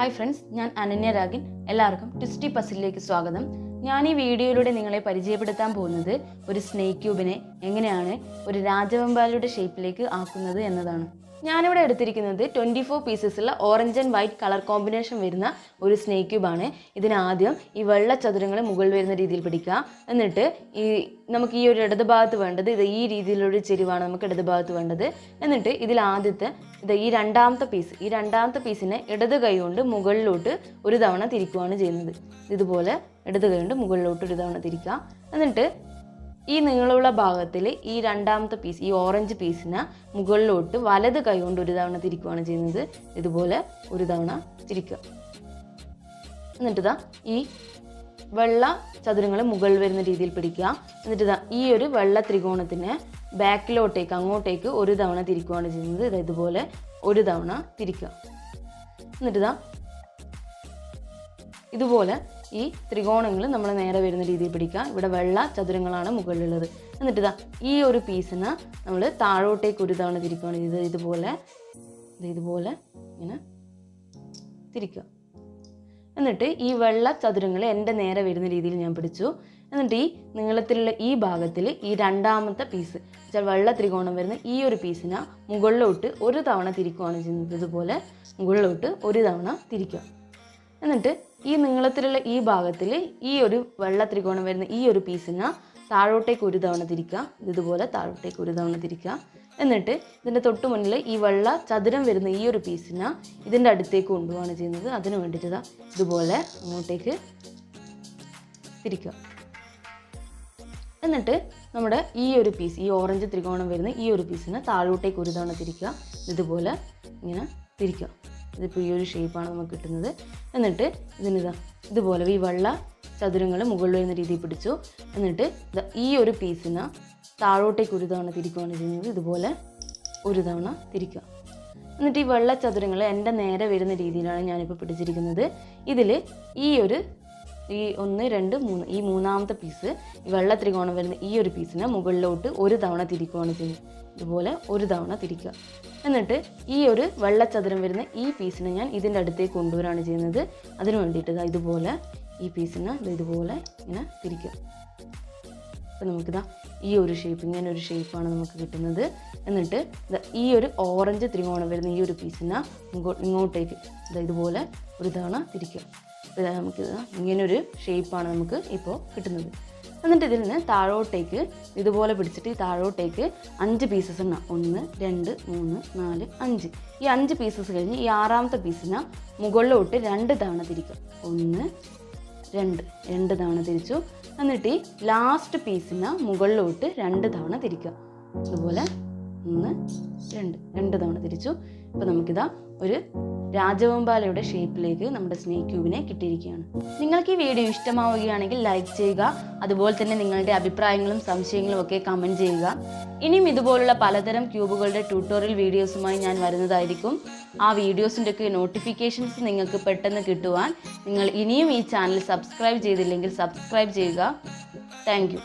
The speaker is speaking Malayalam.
ഹായ് ഫ്രണ്ട്സ്, ഞാൻ അനന്യ രാഗിൻ. എല്ലാവർക്കും ട്വിസ്റ്റി പസിലിലേക്ക് സ്വാഗതം. ഞാൻ ഈ വീഡിയോയിലൂടെ നിങ്ങളെ പരിചയപ്പെടുത്താൻ പോകുന്നത് ഒരു സ്നേക്ക് ക്യൂബിനെ എങ്ങനെയാണ് ഒരു രാജവെമ്പാലയുടെ ഷേപ്പിലേക്ക് ആക്കുന്നത് എന്നതാണ്. ഞാനിവിടെ എടുത്തിരിക്കുന്നത് 24 പീസസുള്ള orange and white colour combination വരുന്ന ഒരു സ്നേക്ക് ക്യൂബാണ്. ഇതിനാദ്യം ഈ വെള്ള ചതുരങ്ങൾ മുകളിൽ വരുന്ന രീതിയിൽ പിടിക്കുക. എന്നിട്ട് നമുക്ക് ഈ ഒരു ഇടത് ഭാഗത്ത് വേണ്ടത് ഈ രീതിയിലൊരു ചെരിവാണ് നമുക്ക് ഇടത് ഭാഗത്ത് വേണ്ടത്. എന്നിട്ട് ഇതിൽ ആദ്യത്തെ ഈ രണ്ടാമത്തെ പീസിനെ ഇടത് കൈ കൊണ്ട് മുകളിലോട്ട് ഒരു തവണ തിരിക്കുകയാണ് ചെയ്യുന്നത്. ഇതുപോലെ ഇടത് കൈ കൊണ്ട് മുകളിലോട്ട് ഒരു തവണ തിരിക്കുക. എന്നിട്ട് ഈ നീളമുള്ള ഭാഗത്തിൽ ഈ രണ്ടാമത്തെ പീസ്, ഈ ഓറഞ്ച് പീസിനെ മുകളിലോട്ട് വലത് കൈ കൊണ്ട് ഒരു തവണ തിരിക്കുകയാണ് ചെയ്യുന്നത്. ഇതുപോലെ ഒരു തവണ തിരിക്കുക. എന്നിട്ട് ഈ വെള്ള ചതുരങ്ങൾ മുകളിൽ വരുന്ന രീതിയിൽ പിടിക്കുക. എന്നിട്ട് ഈ ഒരു വെള്ള ത്രികോണത്തിനെ ബാക്കിലോട്ടേക്ക് അങ്ങോട്ടേക്ക് ഒരു തവണ തിരിക്കുകയാണ് ചെയ്യുന്നത്. ഇതുപോലെ ഒരു തവണ തിരിക്കുക. എന്നിട്ട് ഇതുപോലെ ഈ ത്രികോണങ്ങൾ നമ്മൾ നേരെ വരുന്ന രീതിയിൽ പിടിക്കുക. ഇവിടെ വെള്ള ചതുരങ്ങളാണ് മുകളിലുള്ളത്. എന്നിട്ട് ഈ ഒരു പീസിനെ നമ്മൾ താഴോട്ടേക്ക് ഒരു തവണ തിരിക്കുകയാണ് ചെയ്തത്. ഇതുപോലെ ഇങ്ങനെ തിരിക്കുക. എന്നിട്ട് ഈ വെള്ള ചതുരങ്ങൾ എൻ്റെ നേരെ വരുന്ന രീതിയിൽ ഞാൻ പിടിച്ചു. എന്നിട്ട് ഈ നീളത്തിലുള്ള ഈ ഭാഗത്തിൽ ഈ രണ്ടാമത്തെ പീസ് വെള്ള ത്രികോണം വരുന്ന ഈ ഒരു പീസിനെ മുകളിലോട്ട് ഒരു തവണ തിരിക്കുകയാണ് ചെയ്യുന്നത്. ഇതുപോലെ മുകളിലോട്ട് ഒരു തവണ തിരിക്കുക. എന്നിട്ട് ഈ നീളത്തിലുള്ള ഈ ഭാഗത്തിൽ ഈ ഒരു വെള്ള ത്രികോണം വരുന്ന ഈ ഒരു പീസിനെ താഴോട്ടേക്ക് ഒരു തവണ തിരിക്കുക. ഇതുപോലെ താഴോട്ടേക്ക് ഒരു തവണ തിരിക്കുക. എന്നിട്ട് ഇതിൻ്റെ തൊട്ട് മുന്നിൽ ഈ വെള്ള ചതുരം വരുന്ന ഈ ഒരു പീസിനെ ഇതിൻ്റെ അടുത്തേക്ക് കൊണ്ടുപോവാണ് ചെയ്യുന്നത്. അതിന് വേണ്ടിയിട്ട് ഇതുപോലെ അങ്ങോട്ടേക്ക് തിരിക്കുക. എന്നിട്ട് നമ്മുടെ ഈ ഒരു പീസ്, ഈ ഓറഞ്ച് ത്രികോണം വരുന്ന ഈ ഒരു പീസിനെ താഴോട്ടേക്ക് ഒരു തവണ തിരിക്കുക. ഇതുപോലെ ഇങ്ങനെ തിരിക്കുക. ഇതിപ്പോൾ ഈ ഒരു ഷേപ്പാണ് നമുക്ക് കിട്ടുന്നത്. എന്നിട്ട് ഇതുപോലെ ഈ വെള്ള ചതുരങ്ങൾ മുകളിൽ വരുന്ന രീതിയിൽ പിടിച്ചു. എന്നിട്ട് ഈ ഒരു പീസിനെ താഴോട്ടേക്ക് ഒരു തവണ തിരിക്കുകയാണ് ചെയ്യുന്നത്. ഇതുപോലെ ഒരു തവണ തിരിക്കുക. എന്നിട്ട് ഈ വെള്ള ചതുരങ്ങൾ എൻ്റെ നേരെ വരുന്ന രീതിയിലാണ് ഞാനിപ്പോൾ പിടിച്ചിരിക്കുന്നത്. ഇതിൽ ഈ 1, 2, 3 ഈ മൂന്നാമത്തെ പീസ്, ഈ വെള്ള ത്രികോണം വരുന്ന ഈ ഒരു പീസിനെ മുകളിലോട്ട് ഒരു തവണ തിരിക്കുകയാണ് ചെയ്യുന്നത്. ഇതുപോലെ ഒരു തവണ തിരിക്കുക. എന്നിട്ട് ഈ ഒരു വെള്ളച്ചതുരം വരുന്ന ഈ പീസിനെ ഞാൻ ഇതിൻ്റെ അടുത്തേക്ക് കൊണ്ടുവരാണ് ചെയ്യുന്നത്. അതിന് വേണ്ടിയിട്ട് ഇതുപോലെ ഈ പീസിനെ ഇതുപോലെ ഇങ്ങനെ തിരിക്കുക. അപ്പോൾ നമുക്കിതാ ഈ ഒരു ഷേപ്പ്, ഇങ്ങനെ ഒരു ഷേപ്പാണ് നമുക്ക് കിട്ടുന്നത്. എന്നിട്ട് ഈ ഒരു ഓറഞ്ച് ത്രികോണം വരുന്ന ഈ ഒരു പീസിനെ ഇങ്ങോട്ടേക്ക് ഇതുപോലെ ഒരു തവണ തിരിക്കുക. അപ്പോൾ നമുക്കിത് ഇങ്ങനൊരു ഷേപ്പാണ് നമുക്ക് ഇപ്പോൾ കിട്ടുന്നത്. എന്നിട്ട് ഇതിൽ നിന്ന് താഴോട്ടേക്ക് ഇതുപോലെ പിടിച്ചിട്ട് ഈ താഴോട്ടേക്ക് 5 പീസസ് എണ്ണ. 1, 2, 3, 4, 5. ഈ 5 പീസസ് കഴിഞ്ഞ് ഈ ആറാമത്തെ പീസിനെ മുകളിലോട്ട് 2 തവണ തിരിക്കുക. 1, 2 തവണ തിരിച്ചു. എന്നിട്ട് ഈ ലാസ്റ്റ് പീസിനെ മുകളിലോട്ട് 2 തവണ തിരിക്കുക. ഇതുപോലെ 1, 2 തവണ തിരിച്ചു. ഇപ്പോൾ നമുക്കിതാ ഒരു രാജവെമ്പാലയുടെ ഷേപ്പിലേക്ക് നമ്മുടെ സ്നേക്ക് ക്യൂബിനെ കിട്ടിയിരിക്കുകയാണ്. നിങ്ങൾക്ക് ഈ വീഡിയോ ഇഷ്ടമാവുകയാണെങ്കിൽ ലൈക്ക് ചെയ്യുക. അതുപോലെ തന്നെ നിങ്ങളുടെ അഭിപ്രായങ്ങളും സംശയങ്ങളും ഒക്കെ കമൻറ്റ് ചെയ്യുക. ഇനിയും ഇതുപോലുള്ള പലതരം ക്യൂബുകളുടെ ട്യൂട്ടോറിയൽ വീഡിയോസുമായി ഞാൻ വരുന്നതായിരിക്കും. ആ വീഡിയോസിൻ്റെ ഒക്കെ നോട്ടിഫിക്കേഷൻസ് നിങ്ങൾക്ക് പെട്ടെന്ന് കിട്ടുവാൻ നിങ്ങൾ ഇനിയും ഈ ചാനൽ സബ്സ്ക്രൈബ് ചെയ്തില്ലെങ്കിൽ സബ്സ്ക്രൈബ് ചെയ്യുക. Thank you.